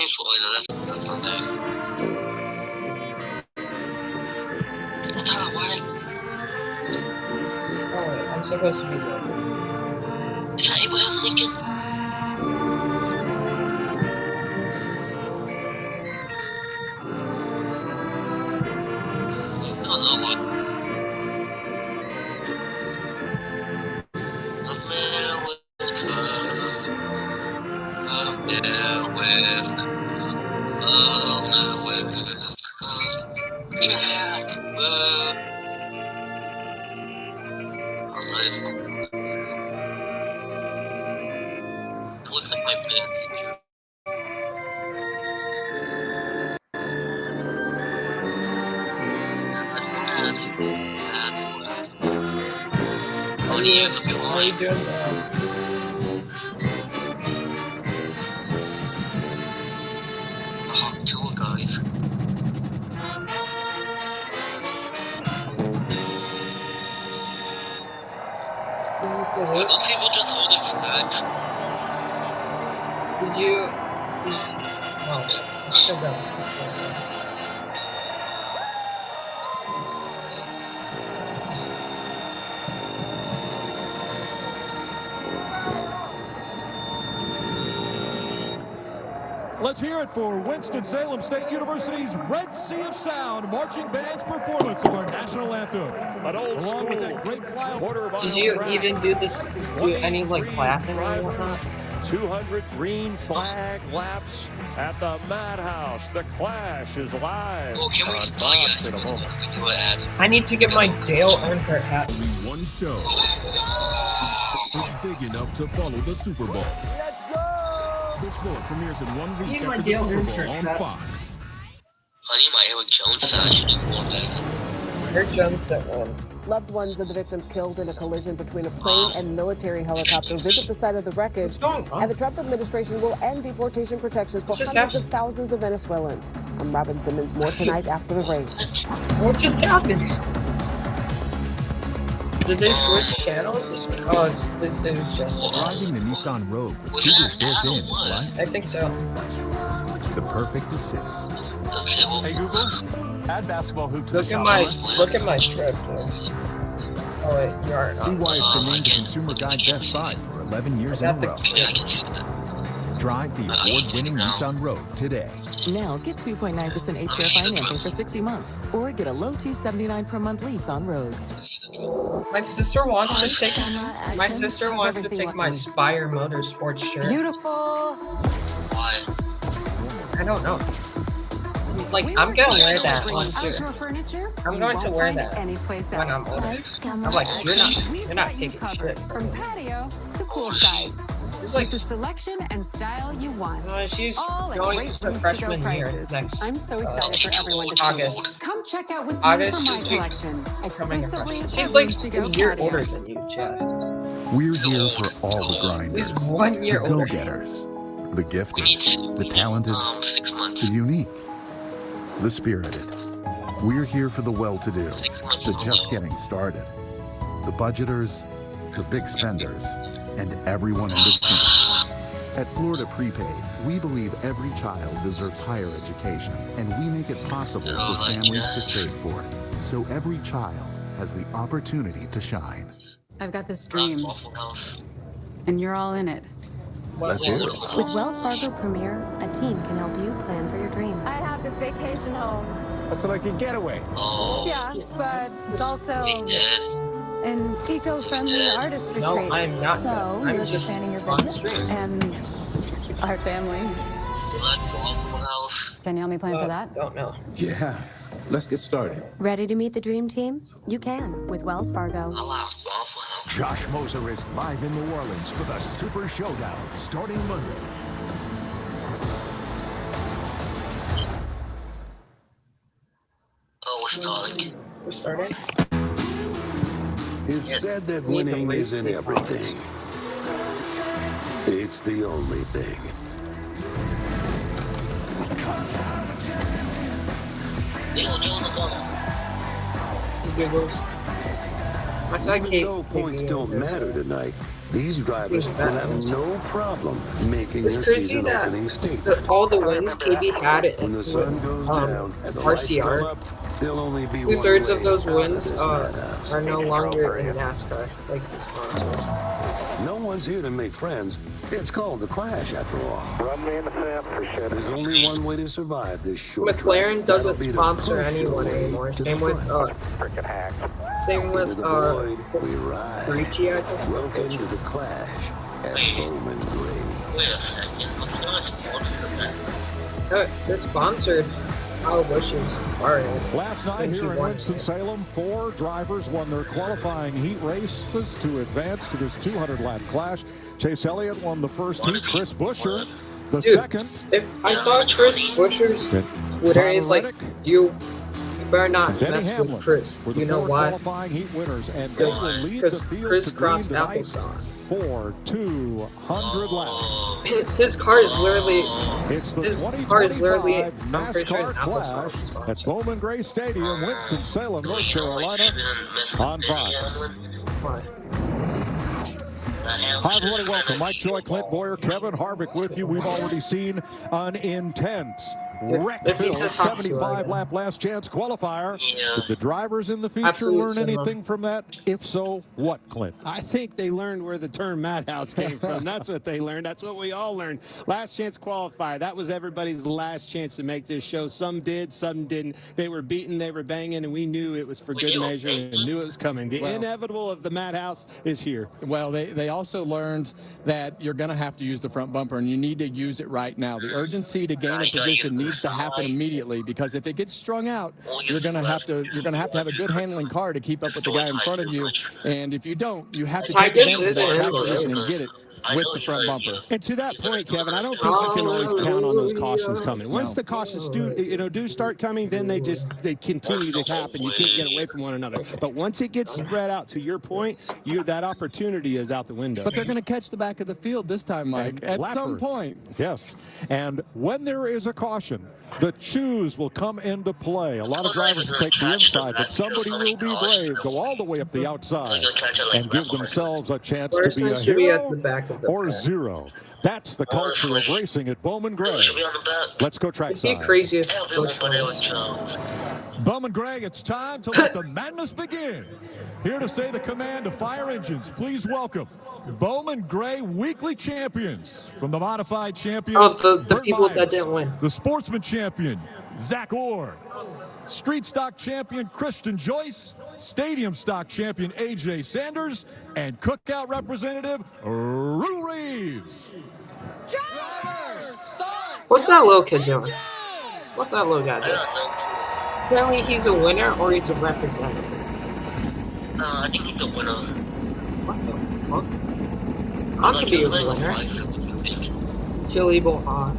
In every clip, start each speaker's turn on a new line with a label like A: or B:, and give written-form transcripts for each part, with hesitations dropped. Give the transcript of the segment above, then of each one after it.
A: ยังสวยนะตอนแรกถ้าว่า
B: Oh, I'm supposed to be there.
A: Is that Abraham Lincoln? I don't know what. Look at my band.
B: How are you doing now?
A: Tour guys. Why don't people just hold their flags?
B: Did you? Oh, I still got it.
C: Let's hear it for Winston-Salem State University's Red Sea of Sound marching band's performance of our national anthem.
D: An old
C: Along with
D: school
C: that great fly.
D: quarter-mile
B: Did you
D: track,
B: even do this? Do any like clapping or whatnot?
D: 200 green flag laps at the Madhouse. The Clash is live
A: Oh, can we
D: on
A: spell it?
D: Fox in a moment.
A: We do an ad.
B: I need to get my Dale Earnhardt hat.
E: Only one show is big enough to follow the Super Bowl. This floor premieres in 1 week
B: Need my
E: after the
B: Dale
E: Super Bowl
B: Earnhardt
E: on
B: hat.
E: Fox.
A: Honey, my Eric Jones fan. I should have worn that.
B: Eric Jones that won.
F: Loved ones of the victims killed in a collision between a plane and military helicopter visit the site of the wreckage.
B: What's going
F: And
B: on?
F: the Trump administration will end deportation protections for
B: What just
F: hundreds of
B: happened?
F: thousands of Venezuelans. I'm Robin Simmons. More tonight after the race.
B: What just happened? Did they switch channels? Oh, it was just.
E: Driving the Nissan Rogue with
A: Was
E: Google's
A: that
E: built-in
A: now
E: is
A: or
E: life
B: I think so.
E: the perfect assist.
A: Okay, well,
D: Hey Google, add basketball hoop to the
B: Look at my trip, dude. Oh wait, you are.
E: See why it's been
A: I
E: named the
A: can't-
E: Consumer
A: I
E: Guide
A: can't
E: Best
A: see
E: Buy
A: that.
E: for 11 years
B: I
E: in a
B: got
E: row.
A: okay, I can see that.
E: Drive the
A: I can see
E: award-winning
A: now.
E: Nissan Rogue today.
G: Now get 2.9%
A: Let me
G: APR
A: see the
G: financing
A: drum.
G: for 60 months, or get a low $279 per month lease on Rogue.
B: My sister wants to take. My sister wants to take my Spire Motorsports shirt.
G: Beautiful.
A: Why?
B: I don't know. He's like, I'm gonna wear that
G: Bring
B: once too.
G: outdoor furniture.
B: I'm
G: you
B: going to
G: won't
B: wear
G: find
B: that
G: anyplace
B: when I'm
G: else.
B: older. I'm like, you're
G: We've
B: not
G: got you
B: taking
G: covered
B: shit.
G: from patio to poolside.
B: She's like,
G: With the selection and style you want.
B: she's
G: All at
B: going
G: great
B: to
G: place to go
B: freshman year
G: prices.
B: next.
G: I'm so excited for everyone to see
B: August.
G: it. Come check out what's
B: August
G: new for my
B: should be
G: collection.
B: Coming
G: Exclusively
B: across.
G: at
B: She's like
G: Rooms to Go
B: a year
G: patio.
B: older than you, Chad.
E: We're here for all the grinders,
B: He's 1 year
E: the
B: older.
E: go-getters, the
A: We
E: gifted,
A: need,
E: the talented,
A: 6 months.
E: the unique, the spirited. We're here for the well-to-do,
A: 6 months.
E: the just getting started, the budgeters, the big spenders, and everyone in between. At Florida Prepaid, we believe every child deserves higher education, and we make it possible
A: Oh,
E: for
A: like
E: families to
A: that.
E: save for it, so every child has the opportunity to shine.
H: I've got this dream,
A: Waffle House.
H: and you're all in it.
E: Let's hear it.
I: With Wells Fargo Premier, a team can help you plan for your dream.
J: I have this vacation home.
C: That's like a getaway.
A: Oh,
J: Yeah, but it's also
A: we did.
J: an eco-friendly
A: Yeah.
J: artist retreat.
B: No, I'm not.
J: So
B: I'm
J: you're
B: just
J: expanding your
B: on
J: business
B: stream.
J: and our family.
A: Blood Waffle House.
H: Can you help me plan for that?
B: Don't know.
K: Yeah, let's get started.
I: Ready to meet the dream team? You can with Wells Fargo.
A: I lost Waffle House.
C: Josh Moser is live in New Orleans for the Super Showdown starting Monday.
A: Oh, we're starting.
B: We're starting.
K: It's said that
B: We need to
K: winning
B: raise
K: isn't
B: these
K: everything. It's the only thing.
B: He giggles. My
K: Even
B: sidekick.
K: though points don't matter tonight, These drivers will have no problem making
B: It's
K: the
B: crazy
K: season
B: that
K: opening statement.
B: all the wins KB had it
K: When the sun goes down and the lights come
B: RCR.
K: up, there'll only be
B: 2/3
K: one
B: of
K: way
B: those
K: out
B: wins
K: this madhouse.
B: are no longer in NASCAR, like the sponsors.
K: No one's here to make friends. It's called the Clash, after all. There's only one way to survive this short
B: McLaren
K: track.
B: doesn't
K: That'll be to
B: sponsor
K: push your
B: anyone
K: way
B: anymore.
K: to
B: Same
K: the
B: with
K: front.
B: same
K: Into
B: with
K: the void, we ride.
B: Ricci, I think.
K: Welcome to the Clash at
A: Wait.
K: Bowman Gray.
A: Wait a second. McLaren's sponsored that.
B: They're sponsored. Kyle Busch's car.
C: Last night
B: And he
C: here in
B: won.
C: Winston-Salem, 4 drivers won their qualifying heat races to advance to this 200-lap clash. Chase Elliott won the first heat. Chris Buescher the
B: Dude,
C: second.
B: If I saw Chris Buescher's Twitter, is like,
C: Reddick
B: you better not
C: and Denny
B: mess
C: Hamlin
B: with Chris.
C: were the
B: You know
C: 4
B: why?
C: qualifying heat winners, and they will lead the
B: Because
C: field
B: Chris
C: to green
B: crossed
C: tonight
B: applesauce.
C: for 200 laps.
B: His car is literally.
C: It's the
B: His car is literally.
C: 2025
B: I'm pretty sure
C: NASCAR
B: an
C: Clash
B: applesauce
C: at
B: sponsor.
C: Bowman Gray Stadium, Winston-Salem, North Carolina, on Fox.
B: Why?
C: Hi, everybody. Welcome. Mike Joy, Clint Boyer, Kevin Harvick with you. We've already seen an intense, wreck-filled 75-lap last chance qualifier. Did the drivers in the feature
B: Absolute
C: learn
B: cinema.
C: anything from that? If so, what, Clint?
L: I think they learned where the term madhouse came from. That's what they learned. That's what we all learned. Last chance qualifier. That was everybody's last chance to make this show. Some did, some didn't. They were beaten, they were banging, and we knew it was for good measure and knew it was coming. The inevitable of the madhouse is here.
M: Well, they also learned that you're going to have to use the front bumper, and you need to use it right now. The urgency to gain a position needs to happen immediately, because if it gets strung out, you're going to have to have a good handling car to keep up with the guy in front of you. And if you don't, you have to take advantage of that track position and get it with the front bumper.
L: And to that point, Kevin, I don't think you can always count on those cautions coming. Once the cautions do start coming, then they continue to happen. You can't get away from one another. But once it gets spread out, to your point, that opportunity is out the window.
M: But they're going to catch the back of the field this time, Mike, at some
C: Lappers.
M: point.
C: Yes. And when there is a caution, the choose will come into play. A lot of drivers will take the inside, but somebody will be brave, go all the way up the outside, and give themselves a chance to be a
B: should be at the
C: hero
B: back of the
C: or
B: pack.
C: zero. That's the culture of racing at Bowman Gray. Let's go
B: It'd
C: trackside.
B: be crazy if Busch wins.
C: Bowman Gray, it's time to let the madness begin. Here to say the command to fire engines, please welcome Bowman Gray weekly champions. From the modified champion,
B: Oh, the
C: Burt
B: people
C: Myers,
B: that didn't win.
C: the sportsman champion, Zach Orr, street stock champion, Christian Joyce, stadium stock champion, AJ Sanders, and cookout representative, Rue Reeves.
B: What's that little kid doing? What's that little guy doing? Apparently he's a winner or he's a representative.
A: I think he's a winner.
B: What the fuck? I should be a winner. Chili bowl hot.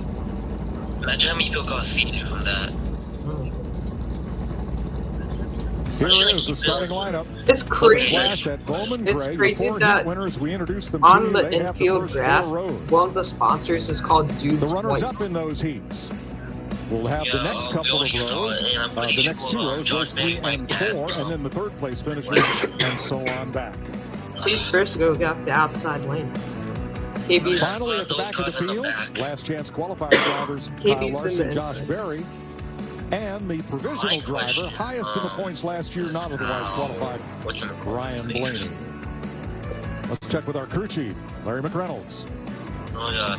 A: Imagine how many people got seated from that.
C: Here is the starting lineup.
B: It's crazy.
C: Flash at Bowman
B: It's
C: Gray.
B: crazy
C: The 4
B: that
C: heat winners, we introduced them to
B: on
C: you.
B: the
C: They have
B: infield
C: first
B: grass,
C: 4 rows.
B: one of the sponsors is called Dude's
C: The runners
B: White.
C: up in those heats. We'll have the next couple of rows, the next 2 rows, rows 3 and 4, and then the third place finishers, and so on back.
B: Chase Briscoe got the outside lane. KB's
C: Finally, at the back of the field, last chance qualifier drivers, Kyle
B: KB's in the
C: Larson, Josh
B: inside.
C: Berry, and the provisional driver, highest in the points last year, not otherwise qualified, Ryan Blaney. Let's check with our crew chief, Larry McReynolds.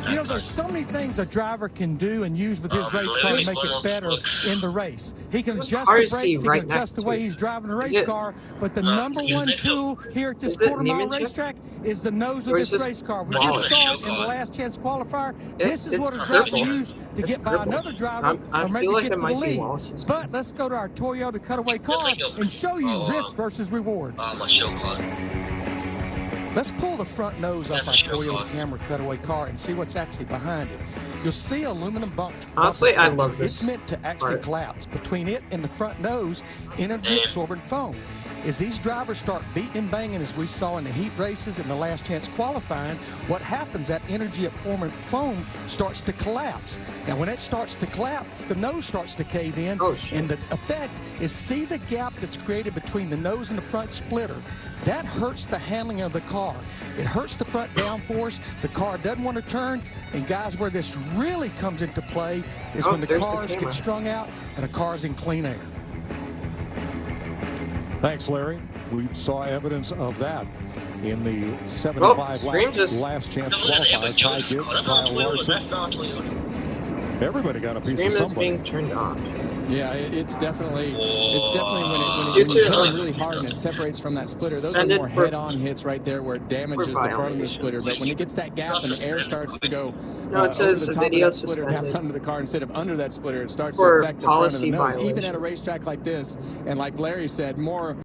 N: You know, there's so many things a driver can do and use with his race car to make it better in the race. He can adjust the brakes, he can adjust the way he's driving the race car, but the number one tool here at this quarter-mile racetrack is the nose of this race car. We just saw it in the last chance qualifier. This is what a driver used to get by another driver or maybe get to the lead. But let's go to our Toyota cutaway car and show you risk versus reward.
A: My show car.
N: Let's pull the front nose off our Toyota Camry cutaway car and see what's actually behind it. You'll see aluminum bumps.
B: Honestly, I love this
N: It's meant to actually
B: part.
N: collapse between it and the front nose in a absorbent foam. is these drivers start beating and banging, as we saw in the heat races and the last chance qualifying. What happens, that energy at forming foam starts to collapse. Now, when it starts to collapse, the nose starts to cave in, and the effect is, see the gap that's created between the nose and the front splitter. That hurts the handling of the car. It hurts the front downforce. The car doesn't want to turn. And guys, where this really comes into play is when the cars get strung out and the car's in clean air.
C: Thanks, Larry. We saw evidence of that in the 75 last chance qualifier. Ty Gibbs, Kyle Larson. Everybody got a piece
B: Stream
C: of
B: is
C: somebody.
B: being turned off.
M: Yeah, it's definitely when you hit it really hard and it separates from that splitter. Those are more head-on hits right there where it damages the front of the splitter. But when it gets that gap and the air starts to go over the top of that splitter down under the car instead of under that splitter, it starts to affect the front of the nose. Even at a racetrack like this, and like Larry said, more